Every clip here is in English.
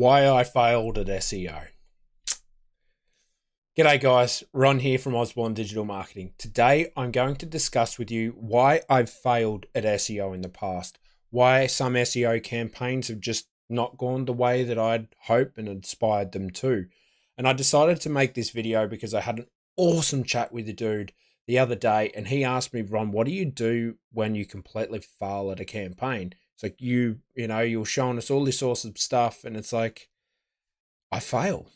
Why I failed at SEO. G'day guys, Ron here from Osborne Digital Marketing. Today I'm going to discuss with you why I've failed at SEO in the past, why some SEO campaigns have just not gone the way that I'd hoped and inspired them to. And I decided to make this video because I had an awesome chat with a dude the other day, and he asked me, Ron, what do you do when you completely fail at a campaign? It's like you're showing us all this awesome stuff, and it's like, I fail.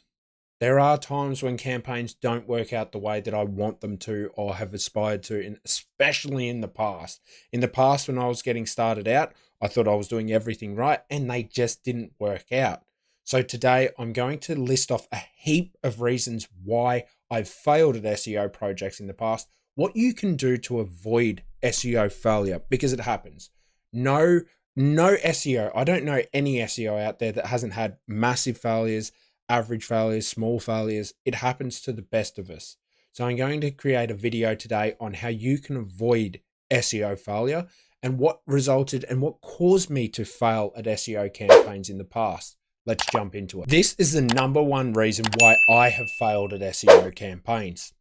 There are times when campaigns don't work out the way that I want them to or have aspired to, and especially in the past. In the past, when I was getting started out, I thought I was doing everything right, and they just didn't work out. So today, I'm going to list off a heap of reasons why I've failed at SEO projects in the past, what you can do to avoid SEO failure, because it happens. No SEO. I don't know any SEO out there that hasn't had massive failures, average failures, small failures. It happens to the best of us. So I'm going to create a video today on how you can avoid SEO failure and what resulted and what caused me to fail at SEO campaigns in the past. Let's jump into it. This is the number one reason why I have failed at SEO campaigns.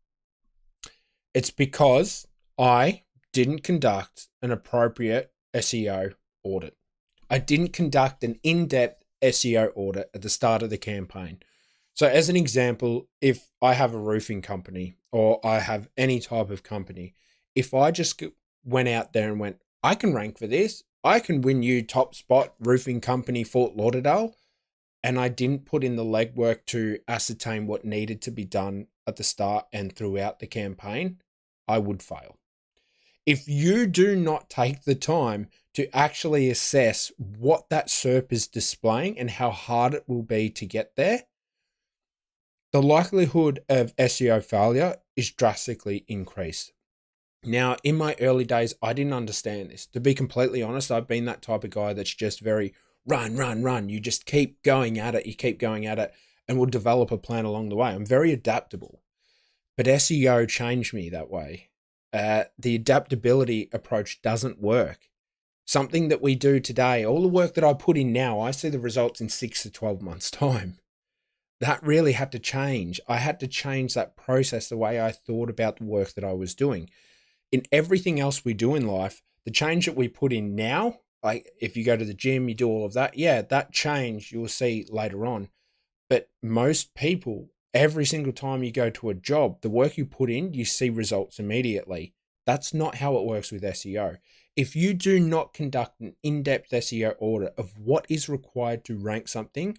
It's because I didn't conduct an appropriate SEO audit. I didn't conduct an in-depth SEO audit at the start of the campaign. So as an example, if I have a roofing company or I have any type of company, if I just went out there and went, I can rank for this, I can win you top spot roofing company Fort Lauderdale, and I didn't put in the legwork to ascertain what needed to be done at the start and throughout the campaign, I would fail. If you do not take the time to actually assess what that SERP is displaying and how hard it will be to get there, the likelihood of SEO failure is drastically increased. Now, in my early days, I didn't understand this. To be completely honest, I've been that type of guy that's just very run. You just keep going at it, and we'll develop a plan along the way. I'm very adaptable, but SEO changed me that way. The adaptability approach doesn't work. Something that we do today, all the work that I put in now, I see the results in 6 to 12 months' time. That really had to change. I had to change that process, the way I thought about the work that I was doing. In everything else we do in life, the change that we put in now, like if you go to the gym, you do all of that, yeah, that change you'll see later on. But most people, every single time you go to a job, the work you put in, you see results immediately. That's not how it works with SEO. If you do not conduct an in-depth SEO audit of what is required to rank something,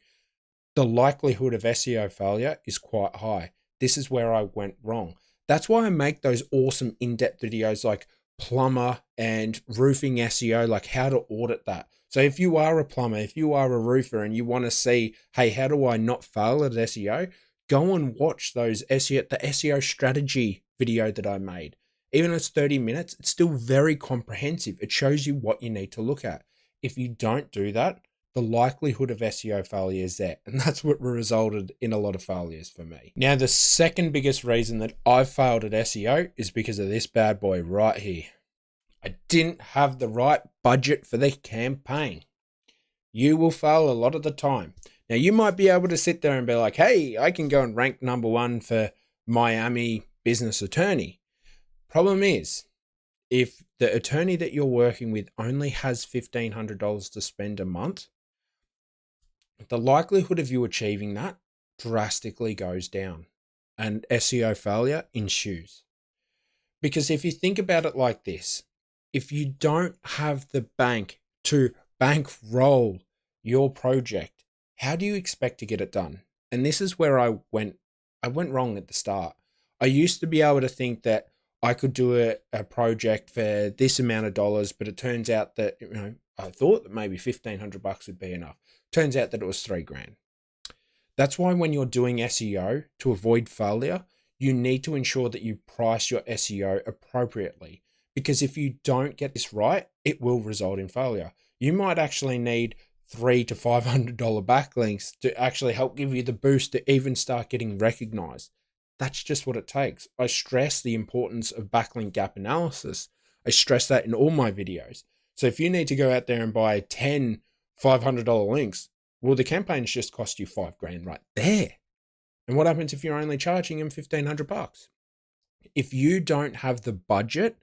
the likelihood of SEO failure is quite high. This is where I went wrong. That's why I make those awesome in-depth videos like plumber and roofing SEO, like how to audit that. So if you are a plumber, if you are a roofer and you want to see, hey, how do I not fail at SEO? Go and watch the SEO strategy video that I made. Even though it's 30 minutes, it's still very comprehensive. It shows you what you need to look at. If you don't do that, the likelihood of SEO failure is there. And that's what resulted in a lot of failures for me. Now, the second biggest reason that I've failed at SEO is because of this bad boy right here. I didn't have the right budget for the campaign. You will fail a lot of the time. Now, you might be able to sit there and be like, hey, I can go and rank number one for Miami business attorney. Problem is, if the attorney that you're working with only has $1,500 to spend a month, the likelihood of you achieving that drastically goes down and SEO failure ensues. Because if you think about it like this, if you don't have the bank to bankroll your project, how do you expect to get it done? And this is where I went wrong at the start. I used to be able to think that I could do a project for this amount of dollars, but it turns out that, I thought that maybe $1,500 would be enough. Turns out that it was $3,000. That's why when you're doing SEO to avoid failure, you need to ensure that you price your SEO appropriately. Because if you don't get this right, it will result in failure. You might actually need $300 to $500 backlinks to actually help give you the boost to even start getting recognized. That's just what it takes. I stress the importance of backlink gap analysis. I stress that in all my videos. So if you need to go out there and buy 10 $500 links, Well, the campaign's just cost you $5,000 right there. And what happens if you're only charging them $1,500? If you don't have the budget,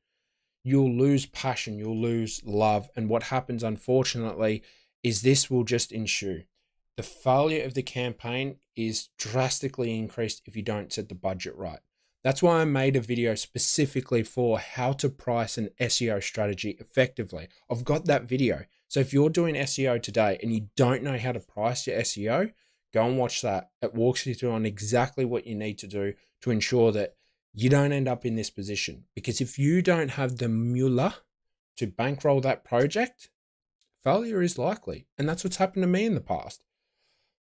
you'll lose passion, you'll lose love. And what happens, unfortunately, is this will just ensue. The failure of the campaign is drastically increased if you don't set the budget right. That's why I made a video specifically for how to price an SEO strategy effectively. I've got that video. So if you're doing SEO today and you don't know how to price your SEO, go and watch that. It walks you through on exactly what you need to do to ensure that you don't end up in this position. Because if you don't have the mullah to bankroll that project, failure is likely. And that's what's happened to me in the past.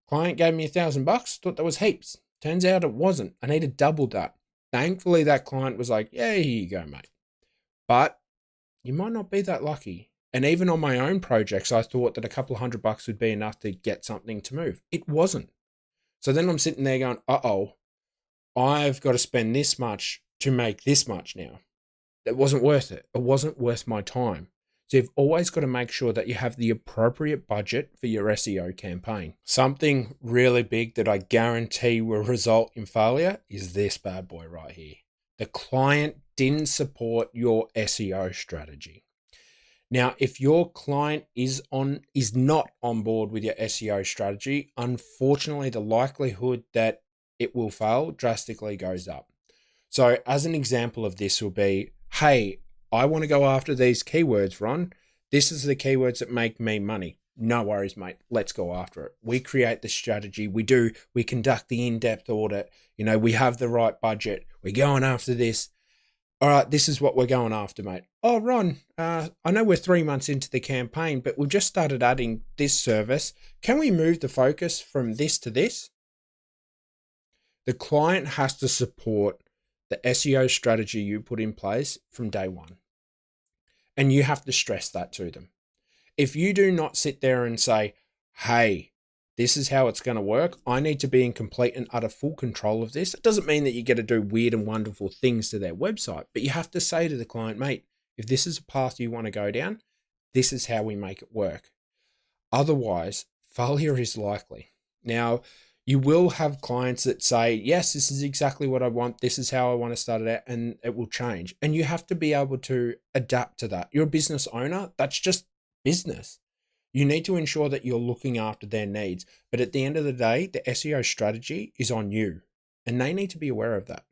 Client gave me $1,000, thought that was heaps. Turns out it wasn't. I needed double that. Thankfully, that client was like, yeah, here you go, mate. But you might not be that lucky. And even on my own projects, I thought that a couple of $100 would be enough to get something to move. It wasn't. So then I'm sitting there going, uh-oh, I've got to spend this much to make this much now. It wasn't worth it. It wasn't worth my time. So you've always got to make sure that you have the appropriate budget for your SEO campaign. Something really big that I guarantee will result in failure is this bad boy right here. The client didn't support your SEO strategy. Now, if your client is not on board with your SEO strategy, unfortunately, the likelihood that it will fail drastically goes up. So as an example of this will be, hey, I want to go after these keywords, Ron. This is the keywords that make me money. No worries, mate. Let's go after it. We create the strategy. We conduct the in-depth audit. We have the right budget. We're going after this. All right, this is what we're going after, mate. Oh, Ron, I know we're 3 months into the campaign, but we've just started adding this service. Can we move the focus from this to this? The client has to support the SEO strategy you put in place from day one. And you have to stress that to them. If you do not sit there and say, hey, this is how it's going to work, I need to be in complete and utter full control of this. It doesn't mean that you get to do weird and wonderful things to their website, but you have to say to the client, mate, if this is a path you want to go down, this is how we make it work. Otherwise, failure is likely. Now, you will have clients that say, yes, this is exactly what I want. This is how I want to start it out, and it will change. And you have to be able to adapt to that. You're a business owner. That's just business. You need to ensure that you're looking after their needs. But at the end of the day, the SEO strategy is on you, and they need to be aware of that.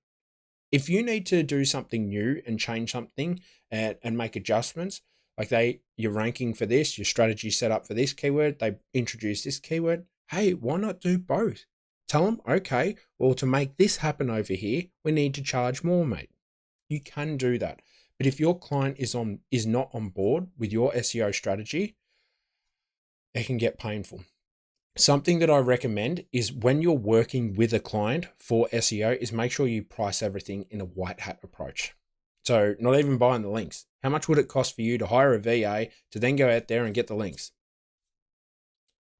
If you need to do something new and change something and make adjustments, like you're ranking for this, your strategy set up for this keyword, they introduce this keyword, hey, why not do both? Tell them, okay, well, to make this happen over here, we need to charge more, mate. You can do that. But if your client is not on board with your SEO strategy, it can get painful. Something that I recommend is when you're working with a client for SEO is make sure you price everything in a white hat approach. So not even buying the links. How much would it cost for you to hire a VA to then go out there and get the links?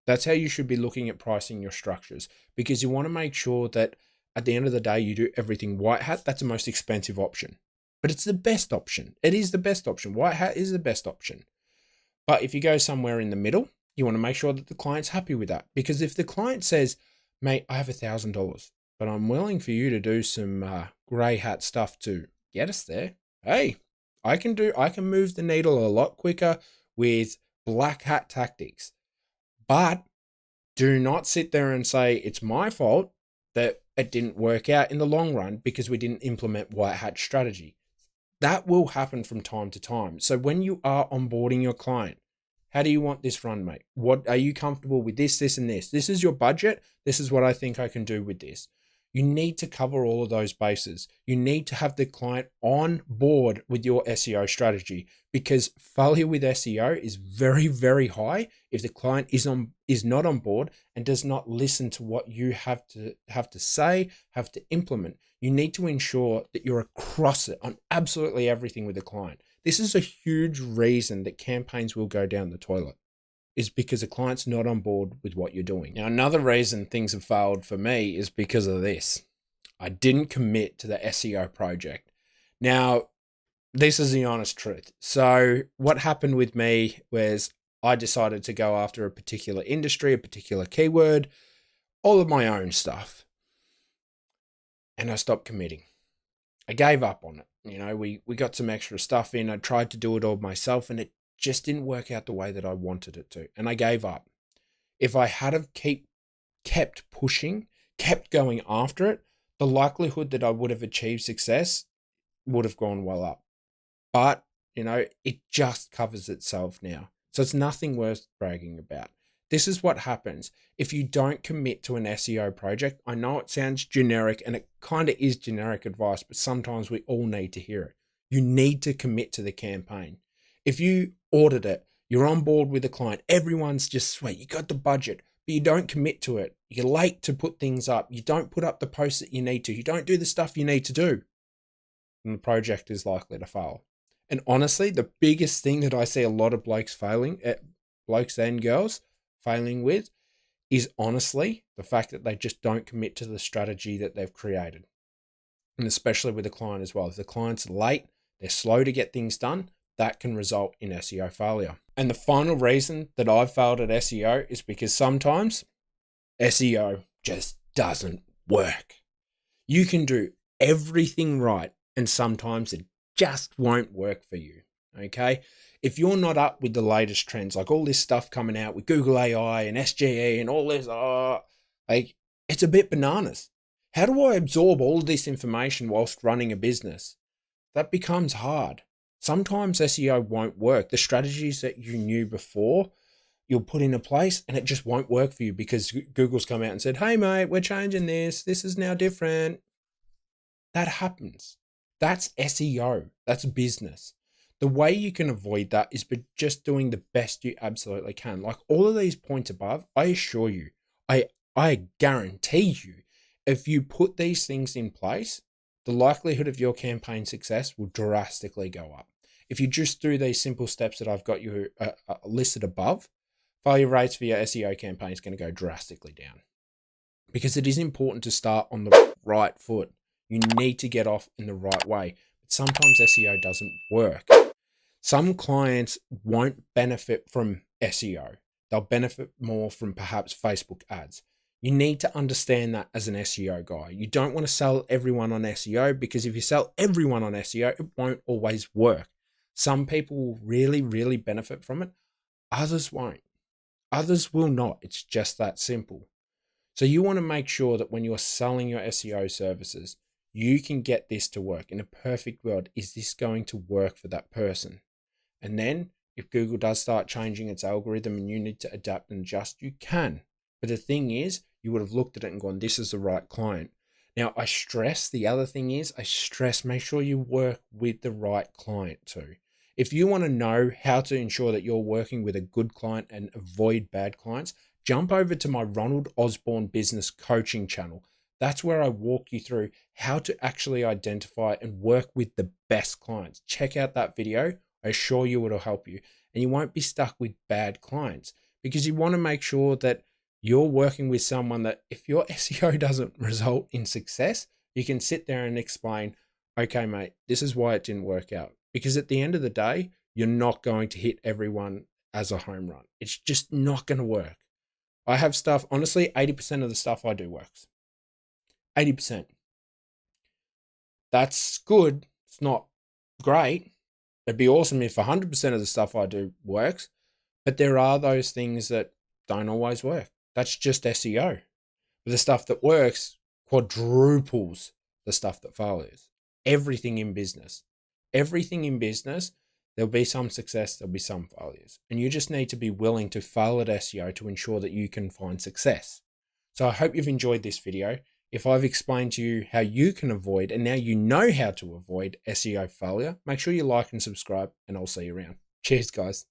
That's how you should be looking at pricing your structures, because you want to make sure that at the end of the day, you do everything white hat. That's the most expensive option, but it's the best option. It is the best option. White hat is the best option. But if you go somewhere in the middle, you want to make sure that the client's happy with that. Because if the client says, mate, I have $1,000, but I'm willing for you to do some gray hat stuff to get us there. Hey, I can move the needle a lot quicker with black hat tactics. But do not sit there and say it's my fault that it didn't work out in the long run because we didn't implement white hat strategy. That will happen from time to time. So when you are onboarding your client, how do you want this run, mate? What are you comfortable with this, and this? This is your budget. This is what I think I can do with this. You need to cover all of those bases. You need to have the client on board with your SEO strategy, because failure with SEO is very, very high if the client is not on board and does not listen to what you have to say, have to implement. You need to ensure that you're across it on absolutely everything with the client. This is a huge reason that campaigns will go down the toilet, is because the client's not on board with what you're doing. Now, another reason things have failed for me is because of this. I didn't commit to the SEO project. Now, this is the honest truth. So what happened with me was I decided to go after a particular industry, a particular keyword, all of my own stuff. And I stopped committing. I gave up on it. We got some extra stuff in. I tried to do it all myself and it just didn't work out the way that I wanted it to. And I gave up. If I had have kept pushing, kept going after it, the likelihood that I would have achieved success would have gone well up. But, it just covers itself now. So it's nothing worth bragging about. This is what happens if you don't commit to an SEO project. I know it sounds generic and it kind of is generic advice, but sometimes we all need to hear it. You need to commit to the campaign. If you audit it, you're on board with the client, everyone's just sweet, you got the budget, but you don't commit to it. You're late to put things up. You don't put up the posts that you need to. You don't do the stuff you need to do. And the project is likely to fail. And honestly, the biggest thing that I see a lot of blokes and girls failing with is honestly the fact that they just don't commit to the strategy that they've created. And especially with the client as well. If the client's late, they're slow to get things done, that can result in SEO failure. And the final reason that I've failed at SEO is because sometimes SEO just doesn't work. You can do everything right and sometimes it just won't work for you. Okay. If you're not up with the latest trends, like all this stuff coming out with Google AI and SGE and all this, it's a bit bananas. How do I absorb all of this information whilst running a business? That becomes hard. Sometimes SEO won't work. The strategies that you knew before, you'll put into place and it just won't work for you because Google's come out and said, hey mate, we're changing this. This is now different. That happens. That's SEO. That's business. The way you can avoid that is by just doing the best you absolutely can. Like all of these points above, I assure you, I guarantee you, if you put these things in place, the likelihood of your campaign success will drastically go up. If you just do these simple steps that I've got you listed above, failure rates for your SEO campaign is going to go drastically down. Because it is important to start on the right foot. You need to get off in the right way. But sometimes SEO doesn't work. Some clients won't benefit from SEO. They'll benefit more from perhaps Facebook ads. You need to understand that as an SEO guy. You don't want to sell everyone on SEO because if you sell everyone on SEO, it won't always work. Some people will really, really benefit from it. Others won't. Others will not. It's just that simple. So you want to make sure that when you're selling your SEO services, you can get this to work. In a perfect world, is this going to work for that person? And then if Google does start changing its algorithm and you need to adapt and adjust, you can. But the thing is, you would have looked at it and gone, this is the right client. Now, the other thing is, make sure you work with the right client too. If you want to know how to ensure that you're working with a good client and avoid bad clients, jump over to my Ronald Osborne business coaching channel. That's where I walk you through how to actually identify and work with the best clients. Check out that video. I assure you it'll help you. And you won't be stuck with bad clients because you want to make sure that you're working with someone that if your SEO doesn't result in success, you can sit there and explain, okay, mate, this is why it didn't work out. Because at the end of the day, you're not going to hit everyone as a home run. It's just not going to work. I have stuff, honestly, 80% of the stuff I do works. 80%. That's good. It's not great. It'd be awesome if 100% of the stuff I do works, but there are those things that don't always work. That's just SEO. But the stuff that works quadruples the stuff that fails. Everything in business, there'll be some success, there'll be some failures. And you just need to be willing to fail at SEO to ensure that you can find success. So I hope you've enjoyed this video. If I've explained to you how you can avoid, and now you know how to avoid SEO failure, make sure you like and subscribe, and I'll see you around. Cheers, guys.